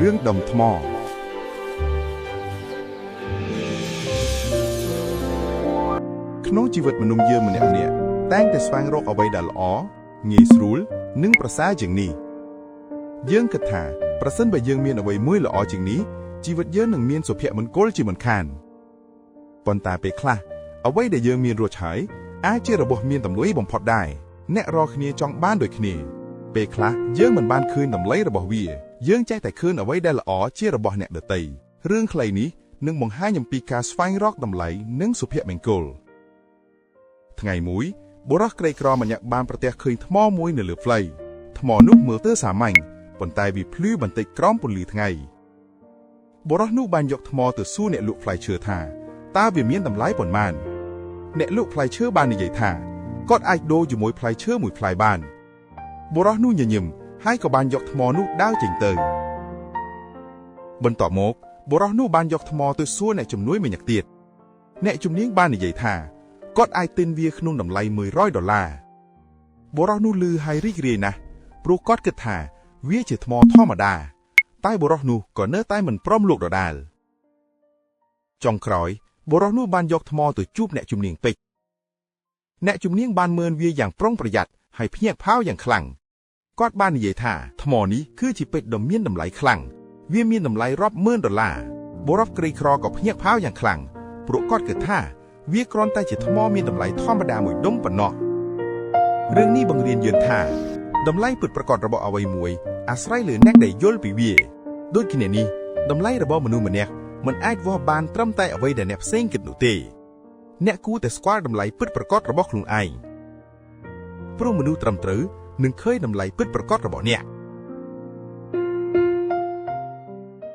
រឿងដុំថ្មក្នុងជីវិតមនុស្សយើងម្នាក់ៗតែងតែស្វែងរកអ្វីដែលល្អងាយស្រួលនិងប្រសើរជាងនេះយើងគិតថាប្រសិនបើយើងមានអ្វីមួយល្អជាងនេះជីវិតយើងនឹងមានសុភមង្គលជាមិនខានប៉ុន្តែពេលខ្លះអ្វីដែលយើងមានរួចហើយអាចជារបស់មានតម្លៃបំផុតដែរអ្នករាល់គ្នាចង់បានដូចគ្នាពេលខ្លះយើងមិនបានឃើញតម្លៃរបស់វាយើងចេះតែឃើញអ្វីដែលល្អជារបស់អ្នកដទៃរឿងខ្លីនេះនឹងបង្ហាញអំពីការស្វែងរកតម្លៃនិងសុភមង្គលថ្ងៃមួយបុរសក្រីក្រម្នាក់បានប្រទះឃើញថ្មមួយនៅលើផ្លូវថ្មនោះមើលទៅសាមញ្ញប៉ុន្តែវាភ្លឺបន្តិចក្រោមពន្លឺថ្ងៃបុរសនោះបានយកថ្មទៅសួរអ្នកលក់ផ្លែឈើថាតើវាមានតម្លៃប៉ុន្មានអ្នកលក់ផ្លែឈើបាននិយាយថាគាត់អាចដូរជាមួយផ្លែឈើមួយផ្លែបានបុរសនោះញញឹមហើយក៏បានយកថ្មនោះដើរចេញទៅបន្ទាប់មកបុរសនោះបានយកថ្មទៅសួរអ្នកជំនួយម្នាក់ទៀតអ្នកជំនាញបាននិយាយថាគាត់អាចទិញវាក្នុងតម្លៃ$100បុរសនោះឮហើយរីករាយណាស់ព្រោះគាត់គិតថាវាជាថ្មធម្មតាតែបុរសនោះក៏នៅតែមិនព្រមលក់ដដែលចុងក្រោយបុរសនោះបានយកថ្មទៅជួបអ្នកជំនាញពេជ្រអ្នកជំនាញបានមើលវាយ៉ាងប្រុងប្រយ័ត្នហើយភ្ញាក់ផ្អើលយ៉ាងខ្លាំងគាត់បាននិយាយថាថ្មនេះគឺជាពេជ្រដ៏មានតម្លៃខ្លាំងវាមានតម្លៃរាប់ម៉ឺន$បុរសក្រីក្រក៏ភ្ញាក់ផ្អើលយ៉ាងខ្លាំងព្រោះគាត់គិតថាវាគ្រាន់តែជាថ្មមានតម្លៃធម្មតាមួយដុំប៉ុណ្ណោះរឿងនេះបង្រៀនយើងថាតម្លៃពិតប្រាកដរបស់អ្វីមួយអាស្រ័យលើអ្នកដែលយល់ពីវាដូចគ្នានេះតម្លៃរបស់មនុស្សម្នាក់មិនអាចវាស់បានត្រឹមតែអ្វីដែលអ្នកផ្សេងគិតនោះទេអ្នកគួរតែស្គាល់តម្លៃពិតប្រាកដរបស់ខ្លួនឯងព្រោះមនុស្សត្រឹមត្រូវនឹងឃើញតម្លៃពិតប្រាកដរបស់អ្នក